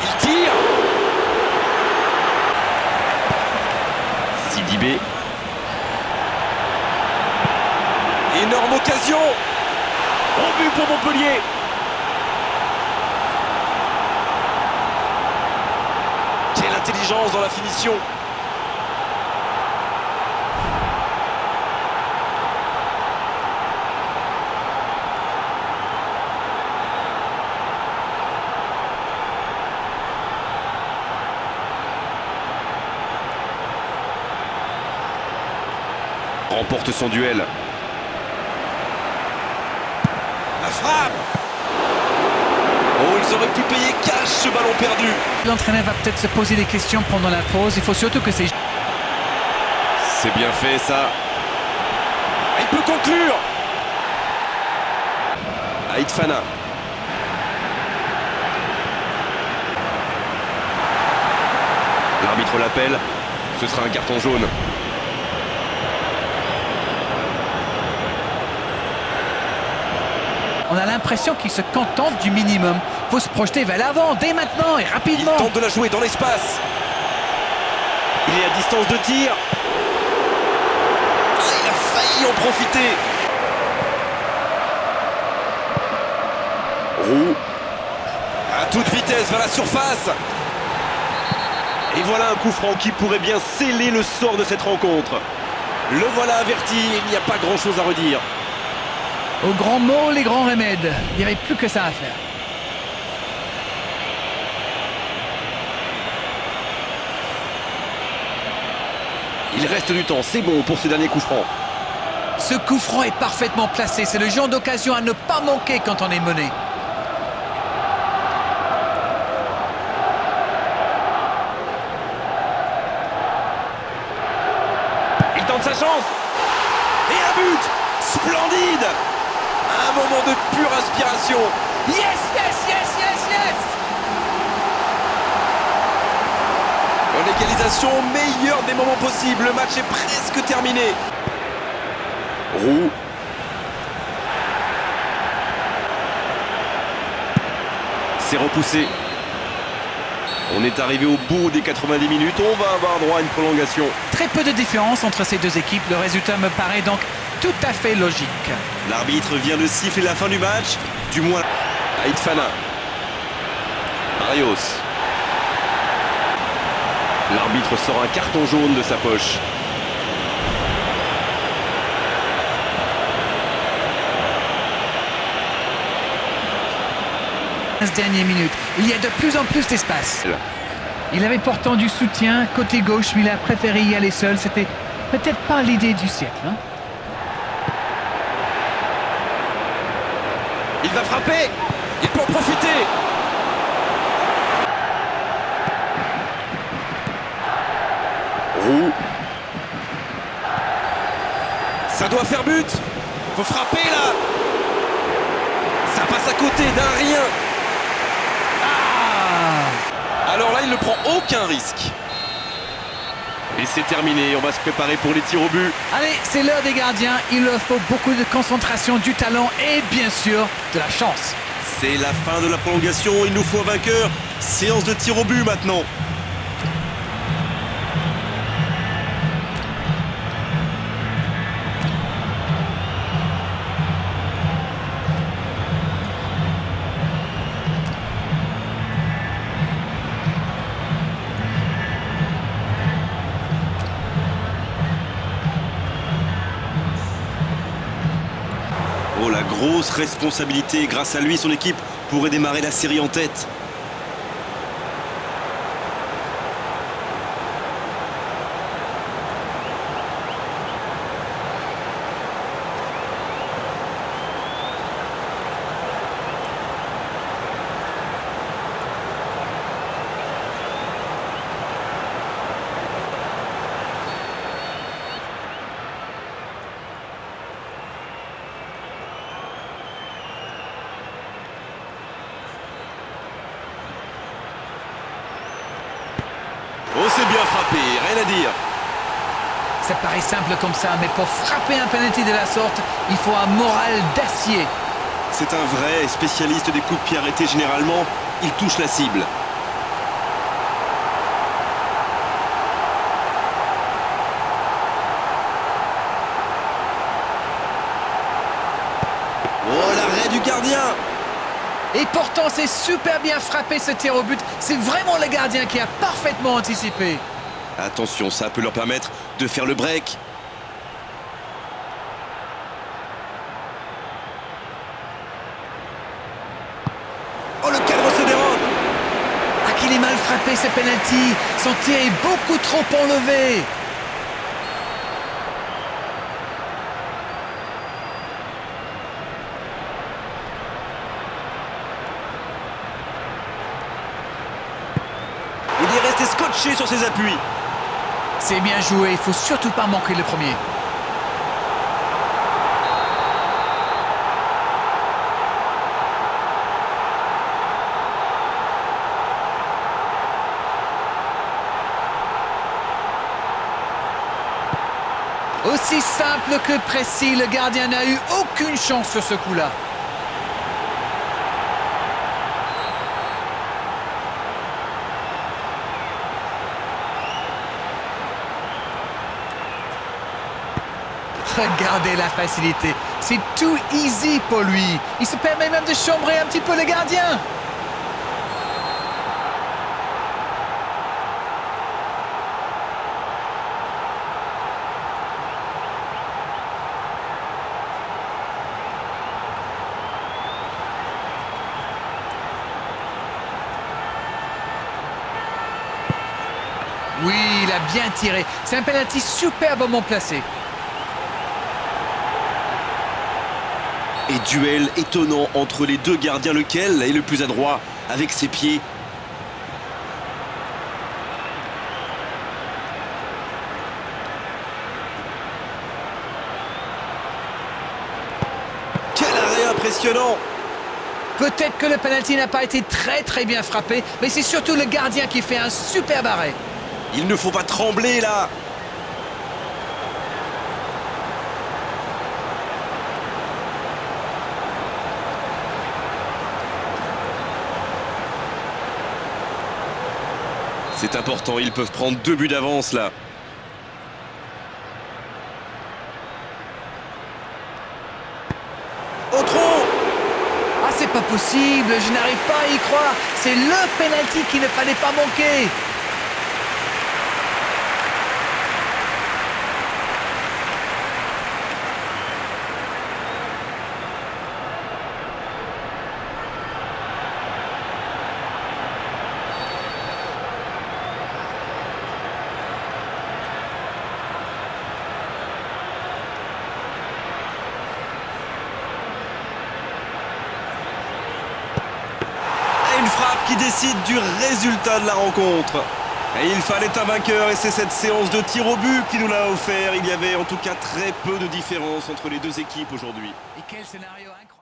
Il tire. Sidibé. Énorme occasion. Au but pour Montpellier. Quelle intelligence dans la finition. Remporte son duel. La frappe. Oh, ils auraient pu payer cash ce ballon perdu. L'entraîneur va peut-être se poser des questions pendant la pause. Il faut surtout que ces... C'est bien fait ça. Il peut conclure. Aït Fana. L'arbitre l'appelle. Ce sera un carton jaune. On a l'impression qu'il se contente du minimum. Il faut se projeter vers l'avant dès maintenant et rapidement. Il tente de la jouer dans l'espace. Il est à distance de tir. Il a failli en profiter. Roux. À toute vitesse vers la surface. Et voilà un coup franc qui pourrait bien sceller le sort de cette rencontre. Le voilà averti, il n'y a pas grand-chose à redire. Aux grands mots, les grands remèdes. Il n'y avait plus que ça à faire. Il reste du temps, c'est bon pour ce dernier coup franc. Ce coup franc est parfaitement placé. C'est le genre d'occasion à ne pas manquer quand on est mené. Il tente sa chance. Et un but. Splendide. Un moment de pure inspiration. Yes, yes, yes, yes, yes. L'égalisation, meilleur des moments possibles. Le match est presque terminé. Roux. C'est repoussé. On est arrivé au bout des 90 minutes. On va avoir droit à une prolongation. Très peu de différence entre ces deux équipes. Le résultat me paraît donc tout à fait logique. L'arbitre vient de siffler la fin du match. Du moins, Aït Fana. Barrios. L'arbitre sort un carton jaune de sa poche. Dernières minutes. Il y a de plus en plus d'espace. Il avait pourtant du soutien côté gauche, mais il a préféré y aller seul. C'était peut-être pas l'idée du siècle. Hein. Il va frapper. Il peut en profiter. Roux. Ça doit faire but. Faut frapper là. Ça passe à côté d'un rien. Alors là, il ne prend aucun risque. Et c'est terminé, on va se préparer pour les tirs au but. Allez, c'est l'heure des gardiens. Il leur faut beaucoup de concentration, du talent et bien sûr de la chance. C'est la fin de la prolongation, il nous faut un vainqueur. Séance de tirs au but maintenant. Oh, la grosse responsabilité. Grâce à lui, son équipe pourrait démarrer la série en tête. Oh, c'est bien frappé, rien à dire. Ça paraît simple comme ça, mais pour frapper un penalty de la sorte, il faut un moral d'acier. C'est un vrai spécialiste des coups de pied arrêtés. Généralement, il touche la cible. Oh, l'arrêt du gardien! Et pourtant, c'est super bien frappé ce tir au but. C'est vraiment le gardien qui a parfaitement anticipé. Attention, ça peut leur permettre de faire le break. Oh, le cadre se dérobe! Ah, qu'il est mal frappé ce penalty. Son tir est beaucoup trop enlevé. Il est resté scotché sur ses appuis. C'est bien joué, il faut surtout pas manquer le premier. Aussi simple que précis, le gardien n'a eu aucune chance sur ce coup-là. Regardez la facilité, c'est tout easy pour lui. Il se permet même de chambrer un petit peu le gardien. Oui, il a bien tiré. C'est un penalty superbement placé. Et duel étonnant entre les deux gardiens. Lequel est le plus adroit avec ses pieds? Quel arrêt impressionnant! Peut-être que le penalty n'a pas été très bien frappé, mais c'est surtout le gardien qui fait un superbe arrêt. Il ne faut pas trembler là! C'est important, ils peuvent prendre 2 buts d'avance là. Au tronc! Ah, c'est pas possible, je n'arrive pas à y croire. C'est le penalty qu'il ne fallait pas manquer. Une frappe qui décide du résultat de la rencontre. Et il fallait un vainqueur et c'est cette séance de tir au but qui nous l'a offert. Il y avait en tout cas très peu de différence entre les deux équipes aujourd'hui. Et quel scénario incroyable!